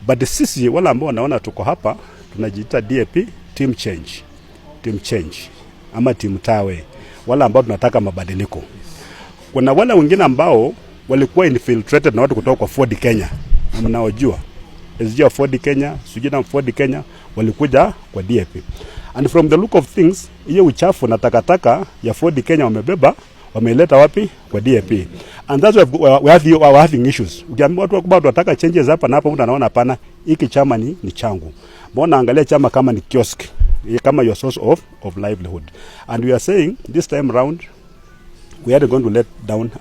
But sisi wala ambao wanaona tuko hapa tunajiita DAP team change ama team tawe, wala ambao tunataka mabadiliko. Kuna wale wengine ambao walikuwa infiltrated na watu kutoka kwa Ford Kenya, mnaojua SG Ford Kenya, Sujina Ford Kenya, walikuja kwa DAP. And from the look of things, hiyo uchafu na takataka ya Ford Kenya wameleta wapi? Kwa DAP. And that's why we are having issues. Ukiambia watu wakubwa tunataka changes hapa na hapa, mtu anaona hapana, hiki chama ni changu. Mbona angalia chama kama ni kiosk, kama your source of livelihood. And we are saying this time round we are going to let down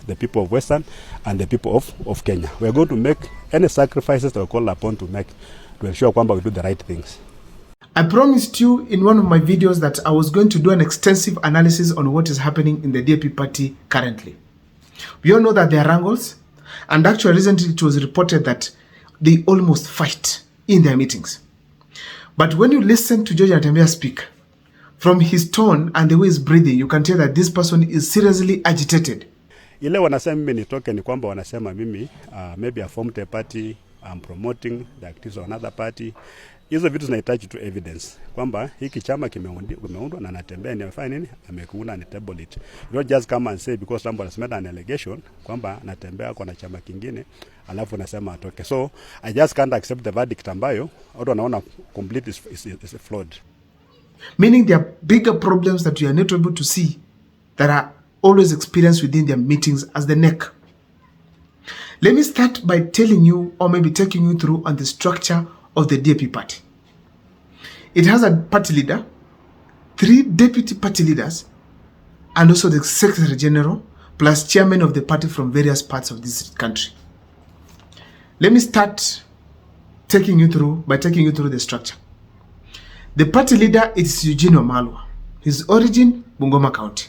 the people of Western and the people of Kenya. We are going to make any sacrifices that we call upon to make to ensure kwamba we do the right things. I promised you in one of my videos that I was going to do an extensive analysis on what is happening in the DAP party currently. We all know that there are wrangles, and actually recently it was reported that they almost fight in their meetings. But when you listen to George Natembeya speak, from his tone and the way he's breathing, you can tell that this person is seriously agitated. Ile wanasema mimi nitoke ni kwamba wanasema mimi maybe I formed a party, I'm promoting the activities of another party. Hizo vitu zinahitaji tu evidence kwamba hiki chama kimeundwa na Natembeya ni afanye nini, amekuuna ni table it. You don't just come and say because somebody has made an allegation kwamba Natembeya kwa na chama kingine alafu nasema atoke. So I just can't accept the verdict ambayo watu wanaona complete is flawed. Meaning there are bigger problems that you are not able to see that are always experienced within their meetings as the neck. Let me start by telling you, or maybe taking you through on the structure of the DAP party. It has a party leader, 3 deputy party leaders, and also the secretary general, plus chairman of the party from various parts of this country. Let me start taking you through the structure. The party leader is Eugine Wamalwa. His origin, Bungoma County.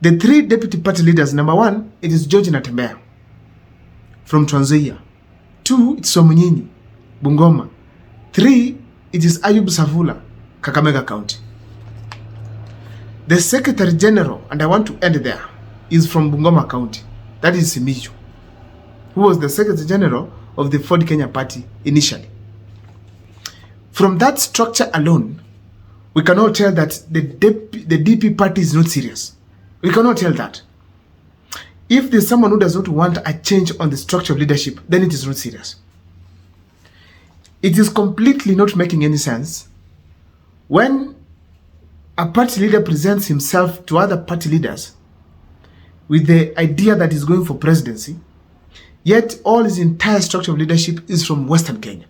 The 3 deputy party leaders, number 1, it is George Natembeya from Trans Nzoia. 2, it's Somunyini, Bungoma. 3, it is Ayub Savula, Kakamega County. The Secretary General, and I want to end there, is from Bungoma County. That is Simiyu, who was the Secretary General of the Ford Kenya Party initially. From that structure alone, we cannot tell that the DP party is not serious. We cannot tell that. If there's someone who does not want a change on the structure of leadership, then it is not serious. It is completely not making any sense when a party leader presents himself to other party leaders with the idea that he's going for presidency, yet all his entire structure of leadership is from Western Kenya.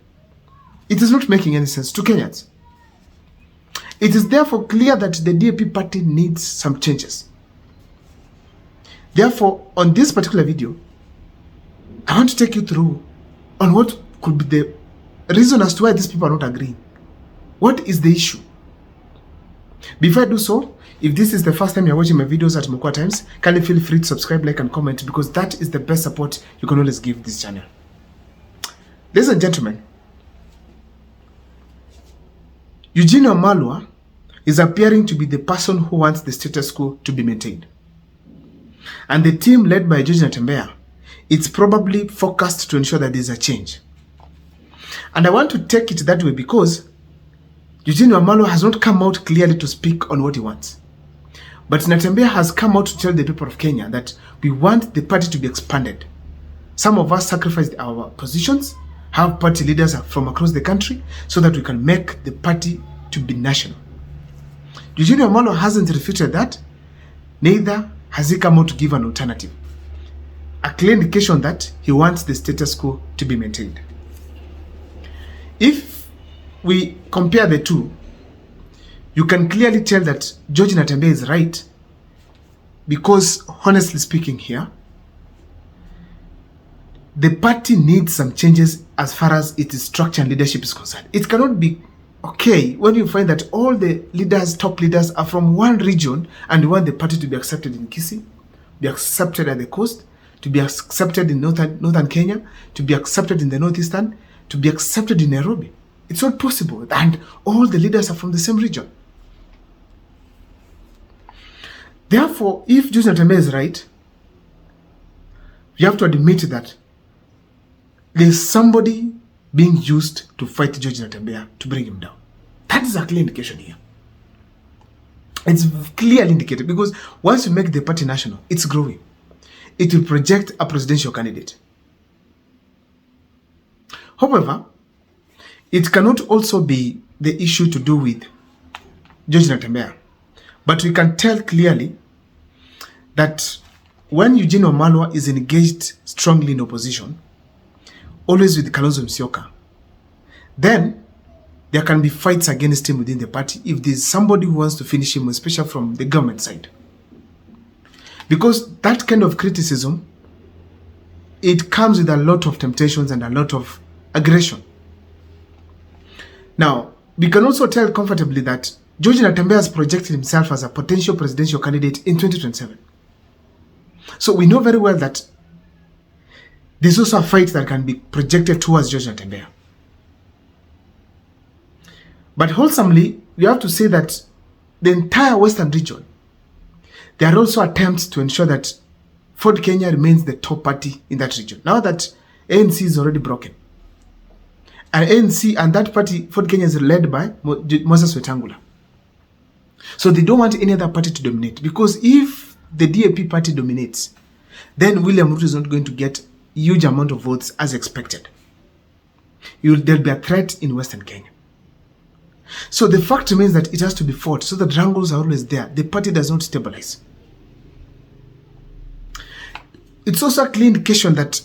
It is not making any sense to Kenyans. It is therefore clear that the DAP party needs some changes. Therefore, on this particular video, I want to take you through on what could be the reason as to why these people are not agreeing. What is the issue? Before I do so, if this is the first time you're watching my videos at Mokwa Times, kindly feel free to subscribe, like, and comment, because that is the best support you can always give this channel. Ladies and gentlemen, Eugine Wamalwa is appearing to be the person who wants the status quo to be maintained. And the team led by George Natembeya, it's probably focused to ensure that there's a change. And I want to take it that way because Eugine Wamalwa has not come out clearly to speak on what he wants. But Natembeya has come out to tell the people of Kenya that we want the party to be expanded. Some of us sacrificed our positions, have party leaders from across the country so that we can make the party to be national. Eugine Wamalwa hasn't refuted that, neither has he come out to give an alternative. A clear indication that he wants the status quo to be maintained. If we compare the two, you can clearly tell that George Natembeya is right, because honestly speaking here, the party needs some changes as far as its structure and leadership is concerned. It cannot be okay when you find that all the leaders, top leaders, are from one region and you want the party to be accepted in Kisii, be accepted at the coast, to be accepted in northern Kenya, to be accepted in the northeastern, to be accepted in Nairobi. It's not possible, and all the leaders are from the same region. Therefore, if George Natembeya is right, we have to admit that there's somebody being used to fight George Natembeya to bring him down. That is a clear indication here. It's clearly indicated because once you make the party national, it's growing. It will project a presidential candidate. However, it cannot also be the issue to do with George Natembeya. But we can tell clearly that when Eugene Wamalwa is engaged strongly in opposition, always with Kalonzo Musyoka, then there can be fights against him within the party if there's somebody who wants to finish him, especially from the government side. Because that kind of criticism, it comes with a lot of temptations and a lot of aggression. Now, we can also tell comfortably that George Natembeya has projected himself as a potential presidential candidate in 2027. So we know very well that there's also a fight that can be projected towards George Natembeya. But wholesomely, we have to say that the entire Western region, there are also attempts to ensure that Ford Kenya remains the top party in that region. Now that ANC is already broken. And ANC and that party, Ford Kenya, is led by Moses Wetangula. So they don't want any other party to dominate. Because if the DAP party dominates, then William Ruto is not going to get a huge amount of votes as expected. There'll be a threat in Western Kenya. So the fact remains that it has to be fought so that wrangles are always there. The party does not stabilize. It's also a clear indication that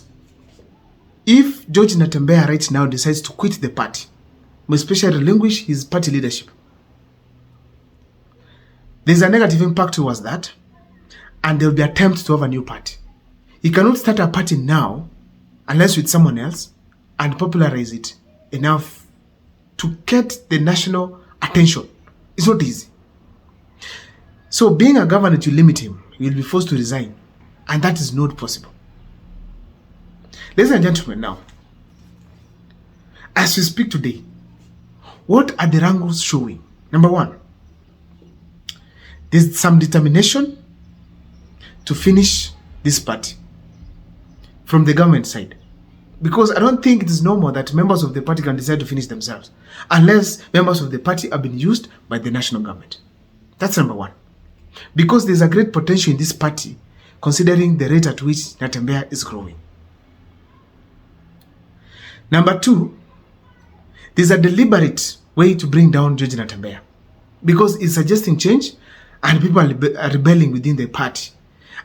if George Natembeya right now decides to quit the party, especially relinquish his party leadership, there's a negative impact towards that, and there will be attempts to have a new party. He cannot start a party now unless with someone else and popularize it enough to get the national attention. It's not easy. So being a governor to limit him, he will be forced to resign, and that is not possible. Ladies and gentlemen, now, as we speak today, what are the wrangles showing? Number one, there's some determination to finish this party from the government side. Because I don't think it is normal that members of the party can decide to finish themselves unless members of the party have been used by the national government. That's number one. Because there's a great potential in this party considering the rate at which Natembeya is growing. Number two, there's a deliberate way to bring down George Natembeya because it's suggesting change and people are rebelling within the party.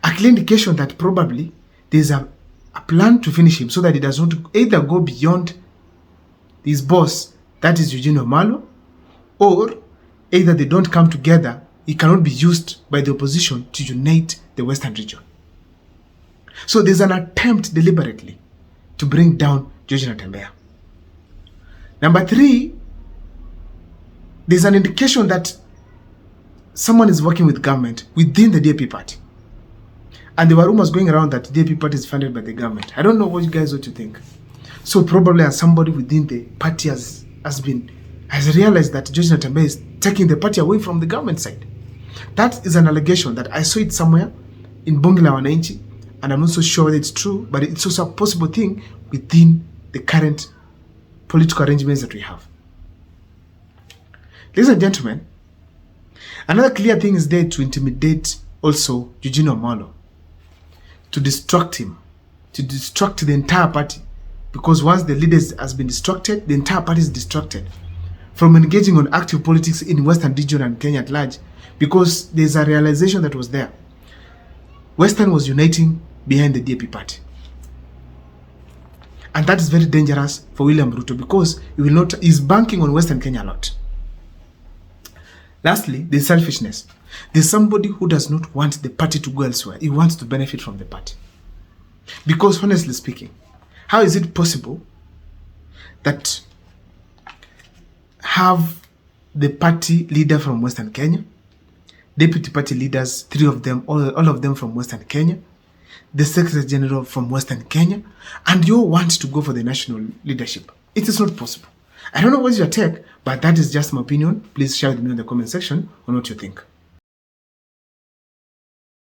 A clear indication that probably there's a plan to finish him so that he does not either go beyond his boss, that is Eugene Wamalwa, or either they don't come together, he cannot be used by the opposition to unite the Western region. So there's an attempt deliberately to bring down George Natembeya. Number three, there's an indication that someone is working with government within the DAP party. And there were rumors going around that the DAP party is funded by the government. I don't know what you guys ought to think. So probably as somebody within the party has realized that George Natembeya is taking the party away from the government side. That is an allegation that I saw it somewhere in Bunge la Wananchi, and I'm not so sure whether it's true, but it's also a possible thing within the current political arrangements that we have. Ladies and gentlemen, another clear thing is there to intimidate also Eugene Wamalwa, to distract him, to distract the entire party. Because once the leaders has been distracted, the entire party is distracted from engaging on active politics in Western region and Kenya at large, because there's a realization that was there. Western was uniting behind the DAP party. And that is very dangerous for William Ruto because he's banking on Western Kenya a lot. Lastly, there's selfishness. There's somebody who does not want the party to go elsewhere. He wants to benefit from the party. Because honestly speaking, how is it possible that have the party leader from Western Kenya, deputy party leaders, three of them, all of them from Western Kenya, the Secretary General from Western Kenya, and you want to go for the national leadership? It is not possible. I don't know what's your take, but that is just my opinion. Please share with me in the comment section on what you think.